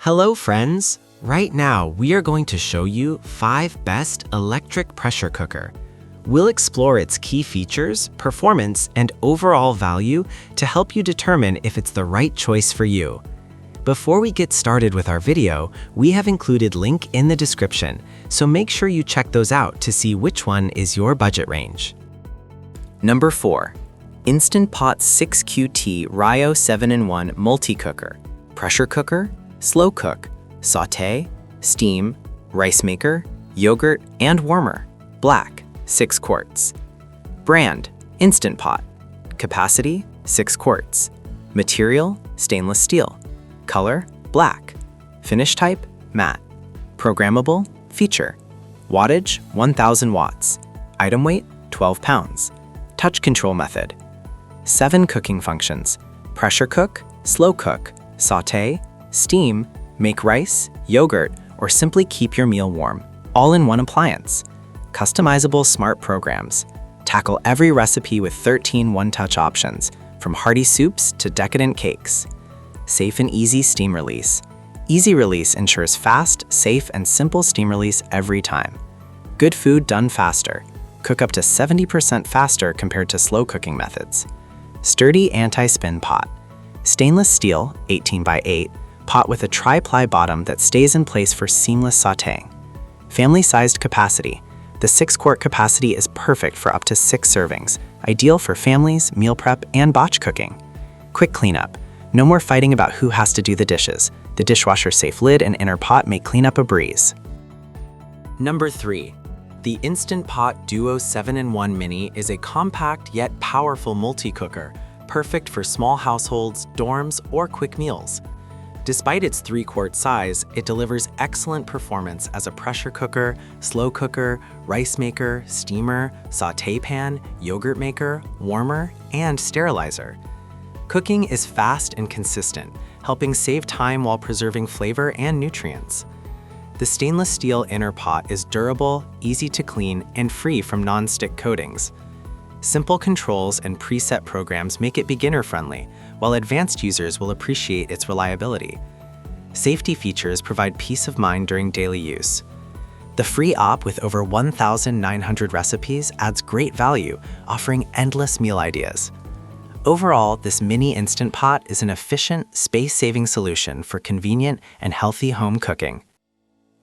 Hello friends! Right now we are going to show you 5 best electric pressure cooker. We'll explore its key features, performance, and overall value to help you determine if it's the right choice for you. Before we get started with our video, we have included link in the description, so make sure you check those out to see which one is your budget range. Number 4. Instant Pot 6QT Ryo 7-in-1 Multicooker. Pressure cooker, slow cook, sauté, steam, rice maker, yogurt, and warmer. Black, 6 quarts. Brand, Instant Pot. Capacity, 6 quarts. Material, stainless steel. Color, black. Finish type, matte. Programmable, feature. Wattage, 1000 watts. Item weight, 12 pounds. Touch control method. 7 cooking functions: pressure cook, slow cook, sauté, steam, make rice, yogurt, or simply keep your meal warm, all in one appliance. Customizable smart programs. Tackle every recipe with 13 one-touch options, from hearty soups to decadent cakes. Safe and easy steam release. Easy release ensures fast, safe, and simple steam release every time. Good food done faster. Cook up to 70% faster compared to slow cooking methods. Sturdy anti-spin pot. Stainless steel, 18x8, pot with a tri-ply bottom that stays in place for seamless sautéing. Family-sized capacity. The 6-quart capacity is perfect for up to 6 servings, ideal for families, meal prep, and batch cooking. Quick cleanup. No more fighting about who has to do the dishes. The dishwasher-safe lid and inner pot make cleanup a breeze. Number 3. The Instant Pot Duo 7-in-1 Mini is a compact yet powerful multi-cooker, perfect for small households, dorms, or quick meals. Despite its 3-quart size, it delivers excellent performance as a pressure cooker, slow cooker, rice maker, steamer, sauté pan, yogurt maker, warmer, and sterilizer. Cooking is fast and consistent, helping save time while preserving flavor and nutrients. The stainless steel inner pot is durable, easy to clean, and free from non-stick coatings. Simple controls and preset programs make it beginner-friendly, while advanced users will appreciate its reliability. Safety features provide peace of mind during daily use. The free op with over 1,900 recipes adds great value, offering endless meal ideas. Overall, this mini Instant Pot is an efficient, space-saving solution for convenient and healthy home cooking.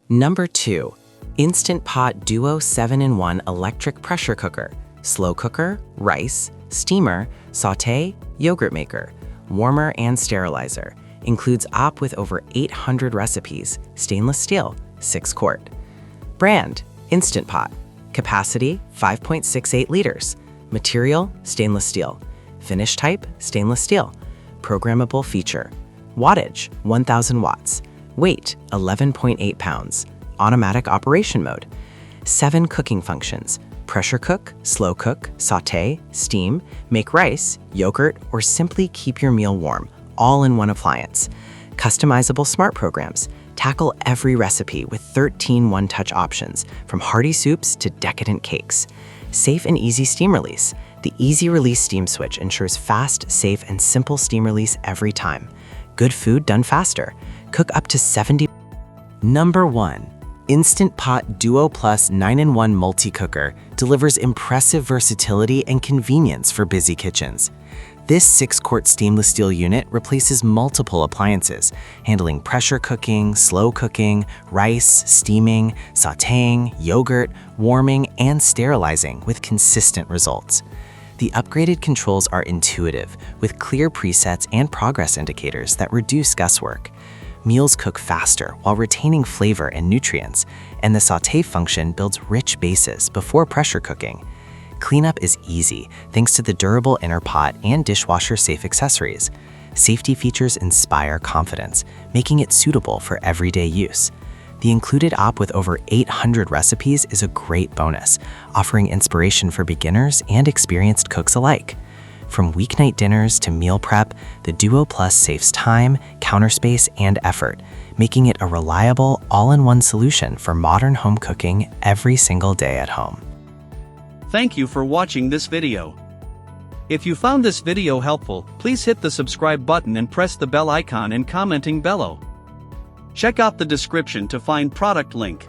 Number 2. Instant Pot Duo 7-in-1 Electric Pressure Cooker. Slow cooker, rice, steamer, sauté, yogurt maker, warmer, and sterilizer. Includes op with over 800 recipes, stainless steel, 6-quart. Brand, Instant Pot. Capacity, 5.68 liters. Material, stainless steel. Finish type, stainless steel. Programmable feature. Wattage, 1000 watts. Weight, 11.8 pounds. Automatic operation mode. 7 cooking functions: pressure cook, slow cook, sauté, steam, make rice, yogurt, or simply keep your meal warm, all in one appliance. Customizable smart programs. Tackle every recipe with 13 one-touch options, from hearty soups to decadent cakes. Safe and easy steam release. The easy release steam switch ensures fast, safe, and simple steam release every time. Good food done faster. Cook up to 70. Number 1. Instant Pot Duo Plus 9-in-1 Multi-Cooker delivers impressive versatility and convenience for busy kitchens. This 6-quart stainless steel unit replaces multiple appliances, handling pressure cooking, slow cooking, rice, steaming, sautéing, yogurt, warming, and sterilizing with consistent results. The upgraded controls are intuitive, with clear presets and progress indicators that reduce guesswork. Meals cook faster while retaining flavor and nutrients, and the sauté function builds rich bases before pressure cooking. Cleanup is easy thanks to the durable inner pot and dishwasher-safe accessories. Safety features inspire confidence, making it suitable for everyday use. The included op with over 800 recipes is a great bonus, offering inspiration for beginners and experienced cooks alike. From weeknight dinners to meal prep, the Duo Plus saves time, counter space, and effort, making it a reliable, all-in-one solution for modern home cooking every single day at home. Thank you for watching this video. If you found this video helpful, please hit the subscribe button and press the bell icon and commenting below. Check out the description to find product link.